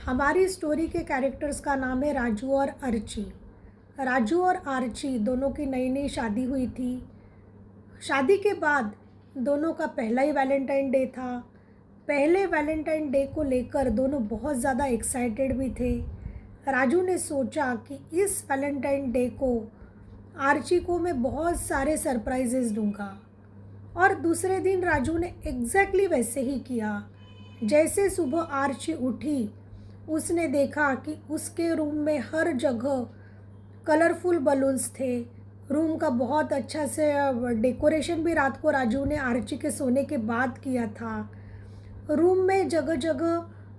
हमारी स्टोरी के कैरेक्टर्स का नाम है राजू और अर्ची। राजू और आर्ची दोनों की नई नई शादी हुई थी। शादी के बाद दोनों का पहला ही वैलेंटाइन डे था। पहले वैलेंटाइन डे को लेकर दोनों बहुत ज़्यादा एक्साइटेड भी थे। राजू ने सोचा कि इस वैलेंटाइन डे को आर्ची को मैं बहुत सारे सरप्राइजेस दूंगा, और दूसरे दिन राजू ने एग्जैक्टली वैसे ही किया। जैसे सुबह आर्ची उठी, उसने देखा कि उसके रूम में हर जगह कलरफुल बलून्स थे। रूम का बहुत अच्छा से डेकोरेशन भी रात को राजू ने आर्ची के सोने के बाद किया था। रूम में जगह जगह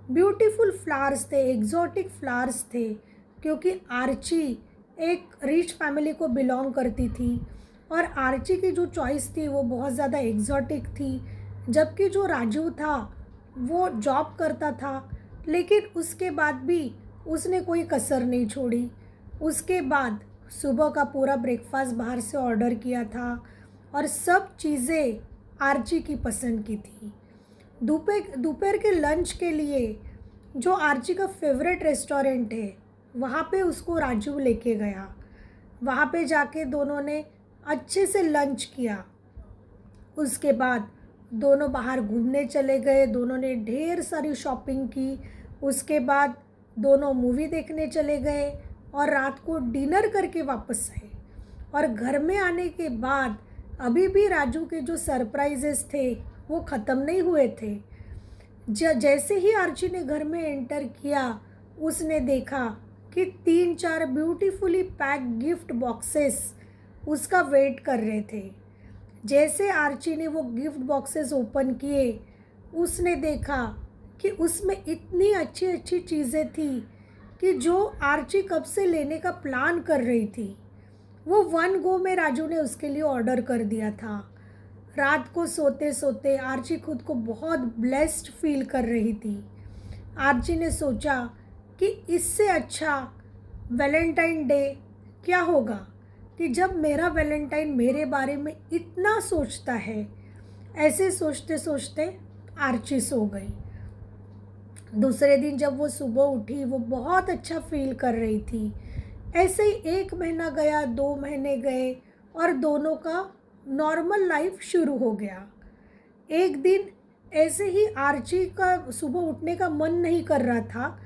ब्यूटीफुल फ्लावर्स थे, एग्जॉटिक फ्लावर्स थे, क्योंकि आर्ची एक रिच फैमिली को बिलोंग करती थी और आर्ची की जो चॉइस थी वो बहुत ज़्यादा एग्जॉटिक थी। जबकि जो राजू था वो जॉब करता था, लेकिन उसके बाद भी उसने कोई कसर नहीं छोड़ी। उसके बाद सुबह का पूरा ब्रेकफास्ट बाहर से ऑर्डर किया था और सब चीज़ें आर्ची की पसंद की थी। दोपहर के लंच के लिए जो आर्ची का फेवरेट रेस्टोरेंट है वहाँ पे उसको राजू लेके गया। वहाँ पे जाके दोनों ने अच्छे से लंच किया। उसके बाद दोनों बाहर घूमने चले गए, दोनों ने ढेर सारी शॉपिंग की। उसके बाद दोनों मूवी देखने चले गए और रात को डिनर करके वापस आए। और घर में आने के बाद अभी भी राजू के जो सरप्राइजेस थे वो ख़त्म नहीं हुए थे। जैसे ही आर्ची ने घर में एंटर किया, उसने देखा कि 3-4 ब्यूटीफुली पैक गिफ्ट बॉक्सेस उसका वेट कर रहे थे। जैसे आर्ची ने वो गिफ्ट बॉक्सेस ओपन किए, उसने देखा कि उसमें इतनी अच्छी अच्छी चीज़ें थी कि जो आर्ची कब से लेने का प्लान कर रही थी वो वन गो में राजू ने उसके लिए ऑर्डर कर दिया था। रात को सोते सोते आर्ची खुद को बहुत ब्लेस्ड फील कर रही थी। आर्ची ने सोचा कि इससे अच्छा वैलेंटाइन डे क्या होगा कि जब मेरा वैलेंटाइन मेरे बारे में इतना सोचता है। ऐसे सोचते सोचते आर्ची सो गई। दूसरे दिन जब वो सुबह उठी, वो बहुत अच्छा फील कर रही थी। ऐसे ही 1 महीना गया, 2 महीने गए और दोनों का नॉर्मल लाइफ शुरू हो गया। एक दिन ऐसे ही आर्ची का सुबह उठने का मन नहीं कर रहा था।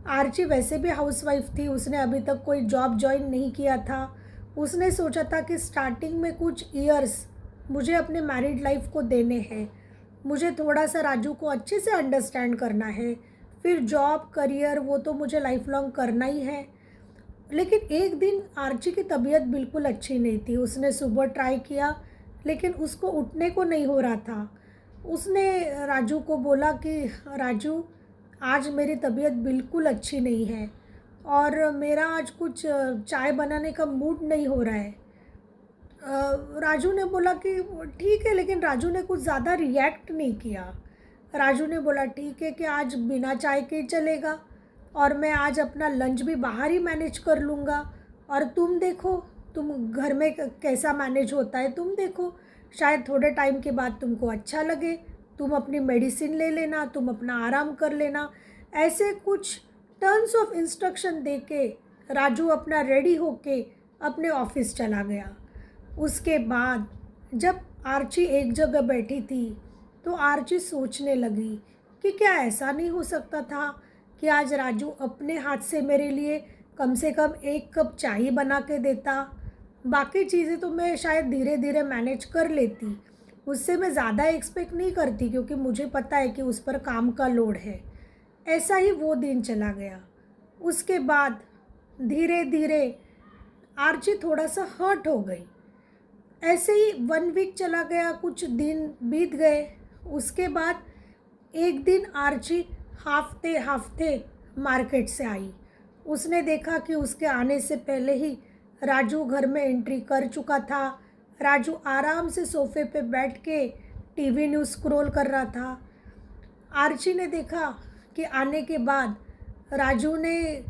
आर्ची वैसे भी हाउसवाइफ थी, उसने अभी तक कोई जॉब ज्वाइन नहीं किया था। उसने सोचा था कि स्टार्टिंग में कुछ ईयर्स मुझे अपने मैरिड लाइफ को देने हैं, मुझे थोड़ा सा राजू को अच्छे से अंडरस्टैंड करना है, फिर जॉब करियर वो तो मुझे लाइफ लॉन्ग करना ही है। लेकिन एक दिन आर्ची की तबीयत बिल्कुल अच्छी नहीं थी। उसने सुबह ट्राई किया लेकिन उसको उठने को नहीं हो रहा था। उसने राजू को बोला कि राजू, आज मेरी तबीयत बिल्कुल अच्छी नहीं है और मेरा आज कुछ चाय बनाने का मूड नहीं हो रहा है। राजू ने बोला कि ठीक है, लेकिन राजू ने कुछ ज़्यादा रिएक्ट नहीं किया। राजू ने बोला ठीक है कि आज बिना चाय के चलेगा और मैं आज अपना लंच भी बाहर ही मैनेज कर लूँगा, और तुम देखो तुम घर में कैसा मैनेज होता है, तुम देखो शायद थोड़े टाइम के बाद तुमको अच्छा लगे, तुम अपनी मेडिसिन ले लेना, तुम अपना आराम कर लेना। ऐसे कुछ टर्न्स ऑफ इंस्ट्रक्शन दे के राजू अपना रेडी होके अपने ऑफिस चला गया। उसके बाद जब आर्ची एक जगह बैठी थी तो आर्ची सोचने लगी कि क्या ऐसा नहीं हो सकता था कि आज राजू अपने हाथ से मेरे लिए कम से कम 1 कप चाय बना के देता। बाकी चीज़ें तो मैं शायद धीरे धीरे मैनेज कर लेती, उससे मैं ज़्यादा एक्सपेक्ट नहीं करती क्योंकि मुझे पता है कि उस पर काम का लोड है। ऐसा ही वो दिन चला गया। उसके बाद धीरे धीरे आर्ची थोड़ा सा हर्ट हो गई। ऐसे ही 1 वीक चला गया, कुछ दिन बीत गए। उसके बाद एक दिन आर्ची हाफते हाफते मार्केट से आई। उसने देखा कि उसके आने से पहले ही राजू घर में एंट्री कर चुका था। राजू आराम से सोफे पे बैठ के टीवी न्यूज़ स्क्रॉल कर रहा था। आर्ची ने देखा कि आने के बाद राजू ने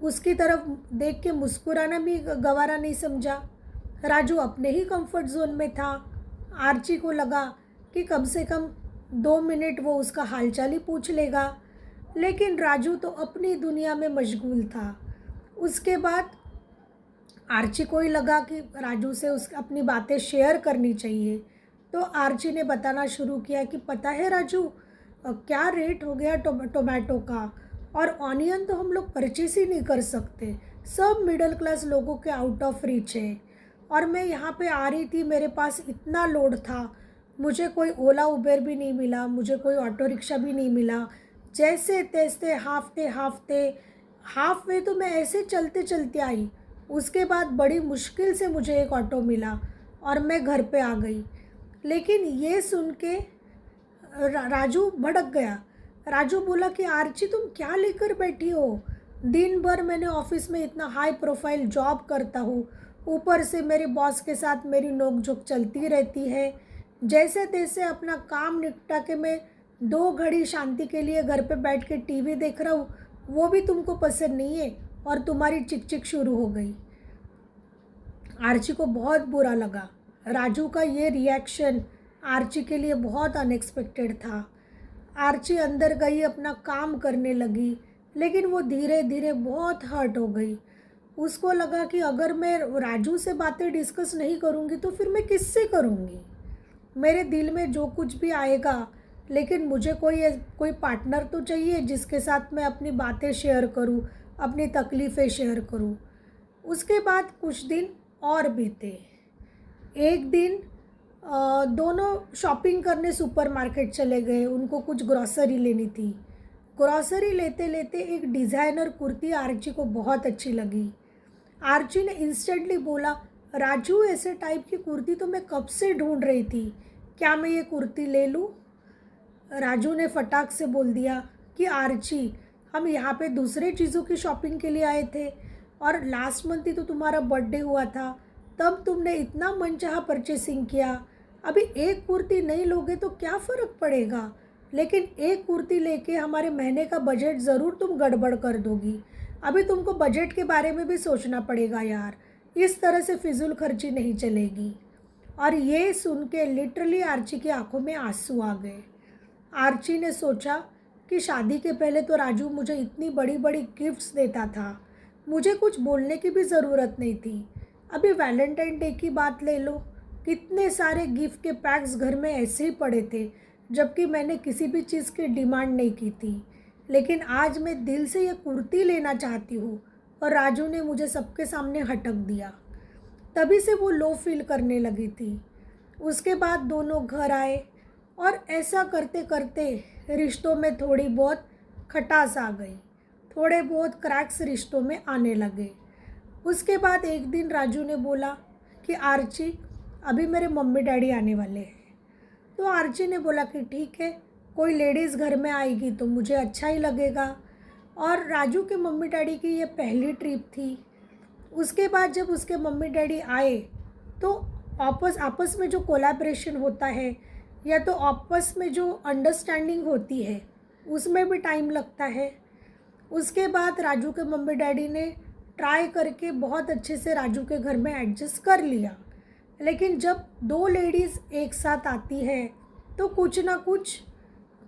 उसकी तरफ देख के मुस्कुराना भी गवारा नहीं समझा। राजू अपने ही कंफर्ट जोन में था। आर्ची को लगा कि कम से कम 2 मिनट वो उसका हालचाल ही पूछ लेगा। लेकिन राजू तो अपनी दुनिया में मशगूल था। उसके बाद आर्ची को ही लगा कि राजू से उस अपनी बातें शेयर करनी चाहिए। तो आर्ची ने बताना शुरू किया कि पता है राजू, क्या रेट हो गया टोमेटो का, और ऑनियन तो हम लोग परचेस ही नहीं कर सकते, सब मिडिल क्लास लोगों के आउट ऑफ रीच है। और मैं यहाँ पे आ रही थी, मेरे पास इतना लोड था, मुझे कोई ओला उबेर भी नहीं मिला, मुझे कोई ऑटो रिक्शा भी नहीं मिला। जैसे तैसे हाफ वे तो मैं ऐसे चलते चलते आई। उसके बाद बड़ी मुश्किल से मुझे एक ऑटो मिला और मैं घर पे आ गई। लेकिन ये सुन के राजू भड़क गया। राजू बोला कि आर्ची तुम क्या लेकर बैठी हो, दिन भर मैंने ऑफिस में इतना हाई प्रोफाइल जॉब करता हूँ, ऊपर से मेरे बॉस के साथ मेरी नोकझोंक चलती रहती है। जैसे तैसे अपना काम निपटा के मैं 2 घड़ी शांति के लिए घर पे बैठ के टीवी देख रहा हूँ, वो भी तुमको पसंद नहीं है और तुम्हारी चिक चिक शुरू हो गई। आर्ची को बहुत बुरा लगा। राजू का ये रिएक्शन आर्ची के लिए बहुत अनएक्सपेक्टेड था। आर्ची अंदर गई, अपना काम करने लगी, लेकिन वो धीरे धीरे बहुत हर्ट हो गई। उसको लगा कि अगर मैं राजू से बातें डिस्कस नहीं करूँगी तो फिर मैं किससे करूँगी। मेरे दिल में जो कुछ भी आएगा, लेकिन मुझे कोई पार्टनर तो चाहिए जिसके साथ मैं अपनी बातें शेयर करूँ, अपनी तकलीफ़ें शेयर करूँ। उसके बाद कुछ दिन और बीते। एक दिन दोनों शॉपिंग करने सुपरमार्केट चले गए, उनको कुछ ग्रॉसरी लेनी थी। ग्रॉसरी लेते लेते एक डिज़ाइनर कुर्ती आर्ची को बहुत अच्छी लगी। आर्ची ने इंस्टेंटली बोला, राजू ऐसे टाइप की कुर्ती तो मैं कब से ढूंढ रही थी, क्या मैं ये कुर्ती ले लूँ? राजू ने फटाक से बोल दिया कि आर्ची, हम यहाँ पे दूसरे चीज़ों की शॉपिंग के लिए आए थे, और लास्ट मंथ ही तो तुम्हारा बर्थडे हुआ था, तब तुमने इतना मनचाहा परचेसिंग किया। अभी एक कुर्ती नहीं लोगे तो क्या फ़र्क पड़ेगा, लेकिन एक कुर्ती लेके हमारे महीने का बजट ज़रूर तुम गड़बड़ कर दोगी। अभी तुमको बजट के बारे में भी सोचना पड़ेगा यार, इस तरह से फिजूल खर्ची नहीं चलेगी। और ये सुन के लिटरली आर्ची की आंखों में आंसू आ गए। आर्ची ने सोचा कि शादी के पहले तो राजू मुझे इतनी बड़ी बड़ी गिफ्ट्स देता था, मुझे कुछ बोलने की भी ज़रूरत नहीं थी। अभी वैलेंटाइन डे की बात ले लो, कितने सारे गिफ्ट के पैक्स घर में ऐसे ही पड़े थे, जबकि मैंने किसी भी चीज़ की डिमांड नहीं की थी। लेकिन आज मैं दिल से ये कुर्ती लेना चाहती हूँ और राजू ने मुझे सबके सामने हटक दिया। तभी से वो लो फील करने लगी थी। उसके बाद दोनों घर आए और ऐसा करते करते रिश्तों में थोड़ी बहुत खटास आ गई, थोड़े बहुत क्रैक्स रिश्तों में आने लगे। उसके बाद एक दिन राजू ने बोला कि आर्ची, अभी मेरे मम्मी डैडी आने वाले हैं। तो आर्ची ने बोला कि ठीक है, कोई लेडीज़ घर में आएगी तो मुझे अच्छा ही लगेगा। और राजू के मम्मी डैडी की ये पहली ट्रिप थी। उसके बाद जब उसके मम्मी डैडी आए तो आपस में जो कोलैबोरेशन होता है, या तो आपस में जो अंडरस्टैंडिंग होती है, उसमें भी टाइम लगता है। उसके बाद राजू के मम्मी डैडी ने ट्राई करके बहुत अच्छे से राजू के घर में एडजस्ट कर लिया। लेकिन जब 2 लेडीज़ एक साथ आती है तो कुछ ना कुछ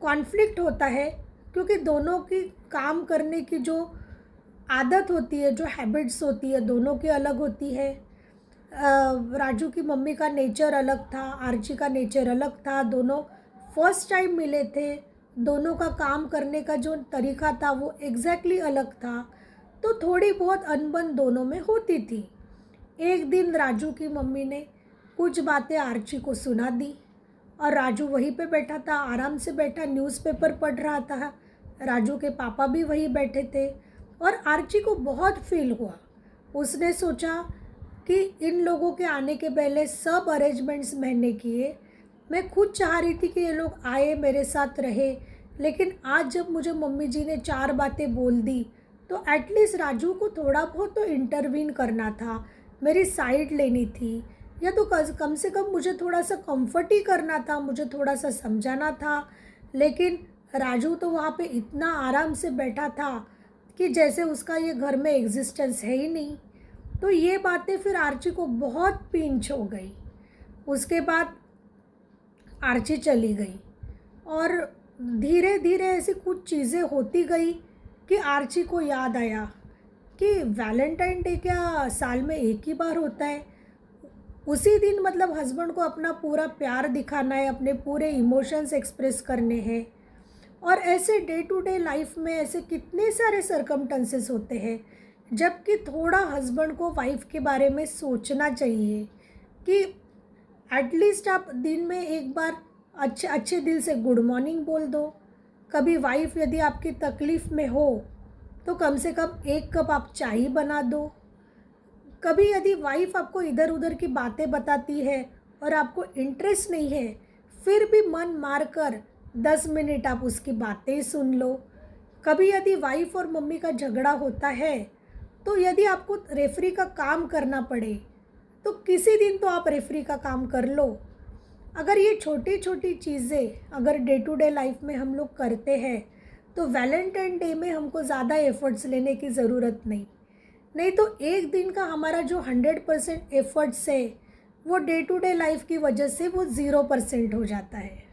कॉन्फ्लिक्ट होता है, क्योंकि दोनों की काम करने की जो आदत होती है, जो हैबिट्स होती है, दोनों की अलग होती है। राजू की मम्मी का नेचर अलग था, आर्ची का नेचर अलग था। दोनों फर्स्ट टाइम मिले थे, दोनों का काम करने का जो तरीका था वो एग्जैक्टली अलग था। तो थोड़ी बहुत अनबन दोनों में होती थी। एक दिन राजू की मम्मी ने कुछ बातें आर्ची को सुना दी और राजू वहीं पे बैठा था, आराम से बैठा न्यूज़पेपर पढ़ रहा था। राजू के पापा भी वहीं बैठे थे और आर्ची को बहुत फील हुआ। उसने सोचा कि इन लोगों के आने के पहले सब अरेंजमेंट्स मैंने किए, मैं खुद चाह रही थी कि ये लोग आए, मेरे साथ रहे, लेकिन आज जब मुझे मम्मी जी ने 4 बातें बोल दी तो एटलीस्ट राजू को थोड़ा बहुत तो इंटरवीन करना था, मेरी साइड लेनी थी, या तो कम से कम मुझे थोड़ा सा कंफर्ट ही करना था, मुझे थोड़ा सा समझाना था। लेकिन राजू तो वहाँ पे इतना आराम से बैठा था कि जैसे उसका ये घर में एग्जिस्टेंस है ही नहीं। तो ये बातें फिर आर्ची को बहुत पिंच हो गई। उसके बाद आर्ची चली गई और धीरे धीरे ऐसी कुछ चीज़ें होती गई कि आर्ची को याद आया कि वैलेंटाइन डे क्या साल में एक ही बार होता है। उसी दिन मतलब हस्बैंड को अपना पूरा प्यार दिखाना है, अपने पूरे इमोशंस एक्सप्रेस करने हैं। और ऐसे डे टू डे लाइफ में ऐसे कितने सारे सरकमटेंसेस होते हैं, जबकि थोड़ा हस्बैंड को वाइफ के बारे में सोचना चाहिए कि एटलीस्ट आप दिन में एक बार अच्छे अच्छे दिल से गुड मॉर्निंग बोल दो। कभी वाइफ यदि आपकी तकलीफ़ में हो तो कम से कम एक कप आप चाय बना दो। कभी यदि वाइफ आपको इधर उधर की बातें बताती है और आपको इंटरेस्ट नहीं है, फिर भी मन मार कर 10 मिनट आप उसकी बातें सुन लो। कभी यदि वाइफ और मम्मी का झगड़ा होता है, तो यदि आपको रेफरी का काम करना पड़े तो किसी दिन तो आप रेफरी का काम कर लो। अगर ये छोटी छोटी चीज़ें अगर डे टू डे लाइफ में हम लोग करते हैं, तो वैलेंटाइन डे में हमको ज़्यादा एफ़र्ट्स लेने की ज़रूरत नहीं। नहीं तो एक दिन का हमारा जो 100% एफ़र्ट्स है, वो डे टू डे लाइफ की वजह से वो 0% हो जाता है।